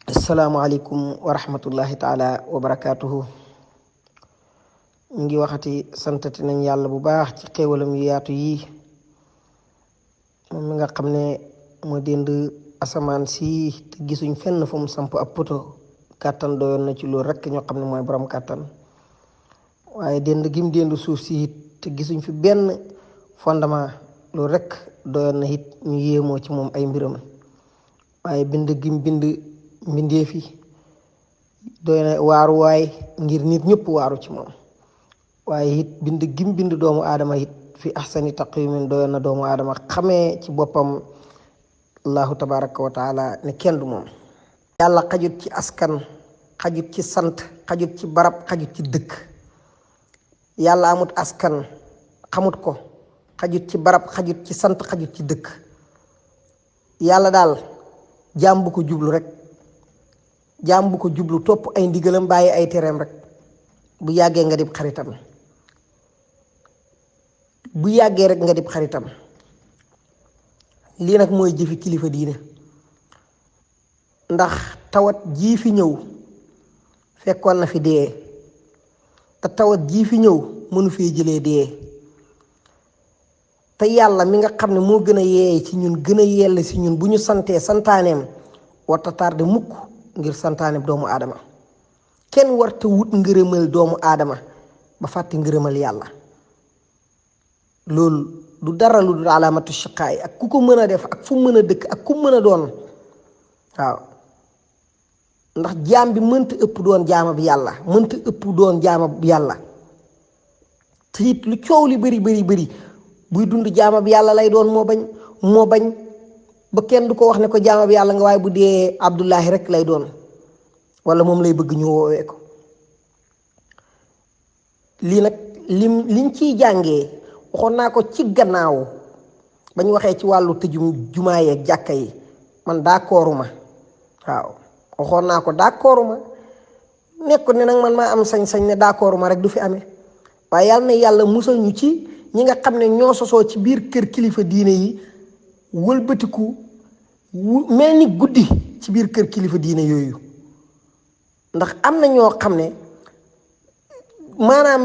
asalaamaaleykum wa rahmatullahi taala wa barakaatuhu. ñu ngi waxati santati nañ yàlla bu baax ci xéewalam yu yaatu yi moom mi nga xam ne moo dend asamaan si te gisuñ fenn fu mu samp ab poto kàttan doyoon na ci loolu rek ñoo xam ne mooy borom kàttan. waaye dend gim dend suuf si it te gisuñ fi benn fondement loolu rek doyoon na it ñu yéemoo ci moom ay mbiram. waaye bind gim bind mbindeef yi doy na waaruwaay ngir nit ñëpp waaru ci moom. waaye it bind gim bind doomu aadama it fi ahsani taqwimin doyoon na doomu aadama xamee ci boppam allahu tabaraka wa taala ne kenn du moom. yàlla xajut ci askan, xajut ci sant, xajut ci barab, xajut ci dëkk. yàlla amut askan, xamut ko, xajut ci barab, xajut ci sant, xajut ci dëkk. yàlla daal jaam bu ko jublu rek, jaam bu ko jublu topp ay ndigalam bàyyi ay tereem rek bu yàggee nga dib xaritam, bu yàggee rek nga dib xaritam. lii nag mooy jëfi kilifa diine, ndax tawat jii fi ñëw fekkoon na fi dee, te tawat jii fi ñëw mënu fee jëlee dee. te yàlla mi nga xam ne moo gën a yeey ci ñun, gën a yell si ñun bu ñu santee santaaneem warta tardé mukk ngir santaaneem doomu aadama. kenn warta wut ngërëmal doomu aadama ba fàtte ngërëmal yàlla. loolu du dara lu dul alaamatu shaqaay ak ku ko mën a def ak fu mën a dëkk ak ku mën a doon. waaw ndax jaam bi mënta ëpp doon jaamab yàlla, mënta ëpp doon jaamab yàlla. te it lu coow li bari buy dund jaamab yàlla lay doon. moo bañ ba kenn du ko wax ne ko jaamab yàlla nga, waaye bu dee Abdullahi rek lay doon, wala moom lay bëgg ñu woowee ko. lii nag liñ ciy jàngee waxoon naa ko ci gannaaw bañ waxee ci wàllu tëjum jumaa yeeg jàkka yi. man d'accorduma, waaw waxoon naa ko d'accorduma. nekku ne nag man maa am sañ-sañ ne d'accorduma rek du fi amee, waaye yàlla na yàlla musal ñu ci ñi nga xam ne ñoo sosoo ci biir kër kilifa diine yi wëlbatiku mel ni guddi ci biir kër kilifa diine yooyu. ndax am na ñoo xam ne maanaam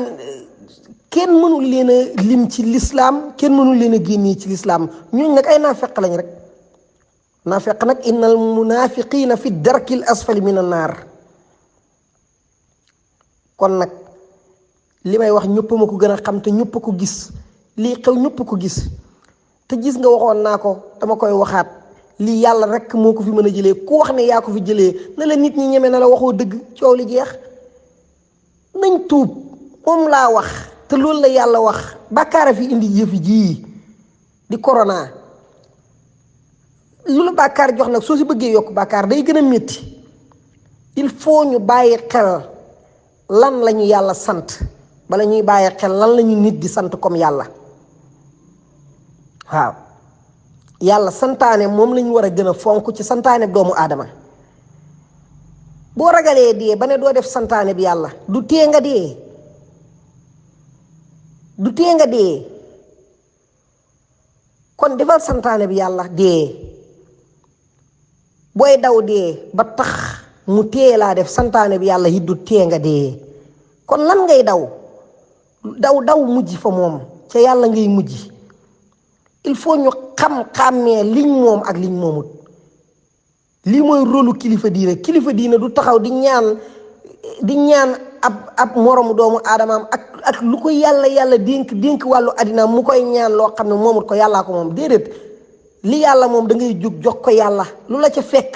kenn mënul leen a lim ci lislaam, kenn mënul leen a génnee ci lislaam. ñooñ nag ay naafeq lañ rek. naafeq nag innal munafiqina fi darkil asfali min an naar. kon nag li may wax ñëpp ma ko gën a xam te ñëpp ko gis. lii xew ñëpp ko gis. te gis nga waxoon naa ko, dama koy waxaat, lii yàlla rek moo ko fi mën a jëlee. ku wax ne yaa ko fi jëlee na la nit ñi ñeme na la waxoo dëgg, coow li jeex. nañ tuub, moom laa wax. te loolu la yàlla wax. bàkkaara fi indi yëfi jii di corona. lu la bàkkaar jox nag soo si bëggee yokk bàkkaar day gën a métti. il faut ñu bàyyi xel lan la ñu yàlla sant bala ñuy bàyyi xel lan la ñu nit di sant comme yàlla. waaw yàlla santaane moom la ñu war a gën a fonk ci santaane doomu aadama. boo ragalee dee ba ne doo def santaane bi yàlla du tee nga dee, du tee nga dee. kon defal santaane bi yàlla dee. booy daw dee ba tax mu tee laa def santaane bi yàlla it du tee nga dee. kon lan ngay daw mujj fa moom ca yàlla ngay mujj. il faut ñu xàmmee liñ moom ak liñ moomut. lii mooy rôlu kilifa diine. kilifa diine du taxaw di ñaan ab moromu doomu aadamaam ak lu ko yàlla dénk wàllu àddina mu koy ñaan loo xam ne moomut ko, yàllaa ko moom. déedéet, li yàlla moom da ngay jóg jox ko yàlla. lu la ca fekk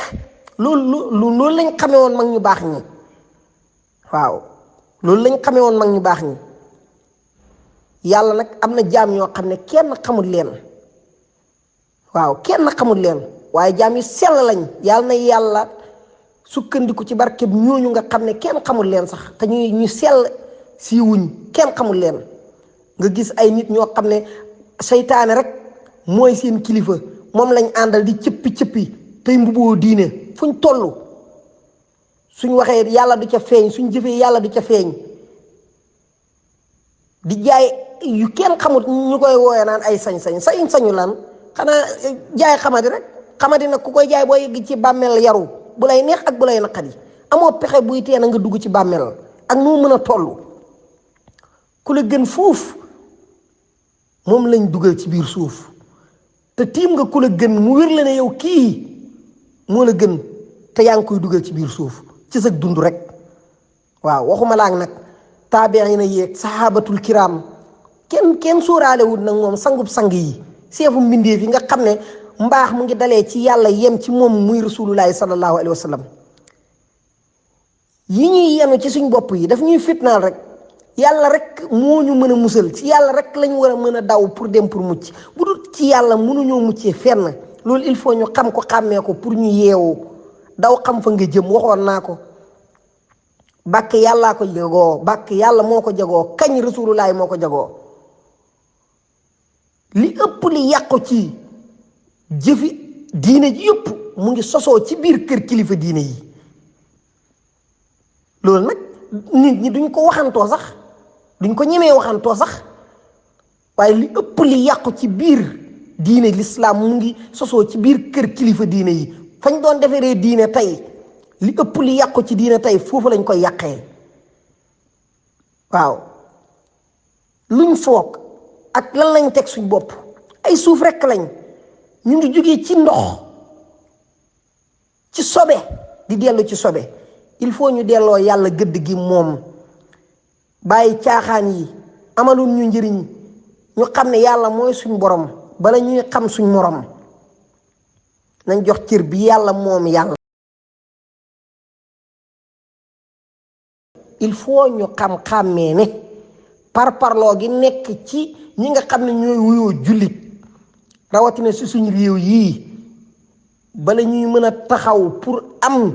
loolu lañ xamee woon mag ñu baax ñi. waaw loolu lañ xamee woon mag ñu baax ñi. yàlla nag am na jaam ñoo xam ne kenn xamul leen. waaw kenn xamul leen, waaye jaam yu sell lañ. yàlla na yàlla sukkandiku ci barkeb ñooñu nga xam ne kenn xamul leen sax, te ñu sell siiwuñ, kenn xamul leen. nga gis ay nit ñoo xam ne seytaane rek mooy seen kilifa, moom lañ àndal di cëppi tey mbuboo diine fuñ toll. suñ waxee yàlla du ca feeñ, suñ jëfee yàlla du ca feeñ. di jaay yu kenn xamul ñu koy wooye naan ay sañ-sañu lan. xanaa jaay xamadi rek. xamadi nag ku koy jaay boo yegg ci bàmmeel yaru bu lay neex ak bu lay naqari amoo pexe buy tee na nga dugg ci bàmmeel ak noo mën a toll ku la gën fuuf moom lañ dugal ci biir suuf te tiim nga ku la gën mu wér la ne yow kii moo la gën te yaa ngi koy dugal ci biir suuf ci sa dund rek waaw waxuma laak nag taabiina yeeg sahabatul kiram kenn sóoraalewul nag moom sangub sang yi seefu mbindeef yi nga xam ne mbaax mu ngi dalee ci yàlla yem ci moom muy rasulullahi sallallahu alayhi wa sallam yi ñuy yenu ci suñ bopp yi daf ñuy fitnaal rek yàlla rek moo ñu mën a musal ci yàlla rek lañ war a mën a daw pour dem pour mucc bu dul ci yàlla mënuñoo muccee fenn loolu il faut ñu xam ko xàmmee ko pour ñu yeewu daw xam fa nga jëm waxoon naa ko bàkk yàllaa ko jagoo bàkk yàlla moo ko jagoo kañ rasulullahi moo ko jagoo li ëpp li yàqu ci jëfi diine ji yëpp mu ngi sosoo ci biir kër kilifa diine yi loolu nag nit ñi duñ ko waxantoo sax duñ ko ñemee waxantoo sax waaye li ëpp li yàqu ci biir diine lislaam mu ngi sosoo ci biir kër kilifa diine yi fañ doon defaree diine tey li ëpp li yàqu ci diine tey foofu lañ koy yàqee waaw luñ foog ak lan lañ teg suñ bopp ay suuf rekk lañ ñu ngi jógee ci ndox ci sobe di dellu ci sobe il faut ñu delloo yàlla gëdd gi moom bàyyi caaxaan yi amalul ñu njëriñ ñu xam ne yàlla mooy suñ borom bala ñuy xam suñ morom nañ jox cër bi yàlla moom yàlla il faut ñu xam-xàmmee ne parparloo gi nekk ci ñi nga xam ne ñooy wuyoo jullit rawatina si suñ réew yii bala ñuy mën a taxaw pour am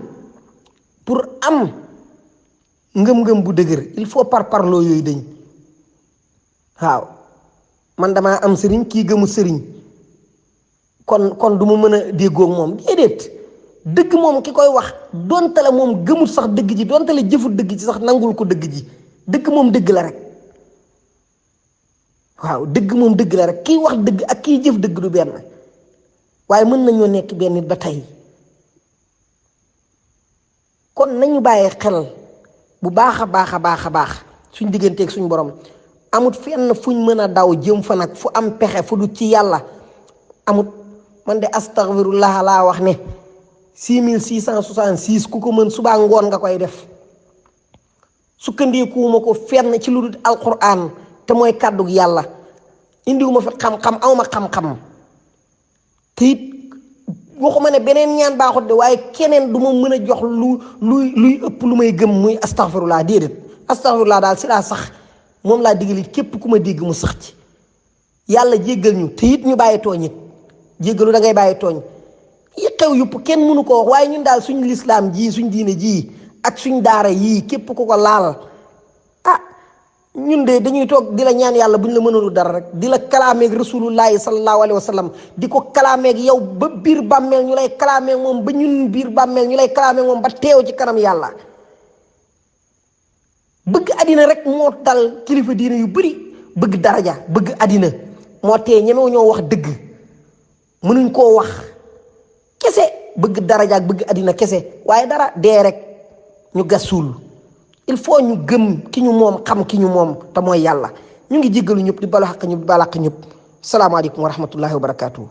ngëm-ngëm bu dëgër il faut parparloo yooyu dañ waaw man damaa am sëriñ kii gëmu sëriñ kon du ma mën a déggoo ak moom déedéet dëgg moom ki koy wax donte la moom gëmul sax dëgg ji donte la jëfut dëgg ji sax nangul ko dëgg ji dëgg moom dëgg la rek waaw dëgg moom dëgg la rek kiy wax dëgg ak kiy jëf dëgg du benn waaye mën nañoo nekk benn nit ba tey kon nañu bàyyi xel bu baax a baax suñ digganteeg suñ borom amut fenn fuñ mën a daw jëm fa nag fu am pexe fu du ci yàlla amut man de astaghfirullah laa wax ne 6666 ku ko mën subaa ngoon nga koy def sukkandikuwuma ko fenn ci lu dul alquran te mooy kàddug yàlla indiwuma fi xam-xam awma xam-xam te it waxuma ne beneen ñaan baaxut de waaye keneen du ma mën a jox luy ëpp lu may gëm muy astaghfirullah déedéet astaghfirullah daal si laa sax moom laa digal it képp ku ma dégg mu sax ci yàlla jéggal ñu te it ñu bàyyi tooñ it jéggalu da ngay bàyyi tooñ yi xew yëpp kenn mënu ko wax waaye ñun daal suñ lislaam ji suñ diine ji ak suñ daara yii képp ku ko laal ñun de dañuy toog di la ñaan yàlla bu ñu la mënalu dara rek di la kalaameeg rasulullahi sallallahu alayhi wa sallam di ko kalaameeg yow ba biir bàmmeel ñu lay kalaameeg moom ba ñun biir bàmmeel ñu lay kalaameeg moom ba teew ci kanam yàlla bëgg àddina rek moo dal kilifa diine yu bari bëgg daraja bëgg àddina moo tee ñemewu ñoo wax dëgg mënuñ koo wax kese bëgg daraja ak bëgg àddina kese waaye dara dee rek ñu gasul il faut ñu gëm ki ñu moom xam ki ñu moom te mooy yàlla ñu ngi jéggalu ñëpp di balu xaq ñëpp di balu xaq ñëpp salaamaaleykum wa rahmatullahi wa barakaatuhu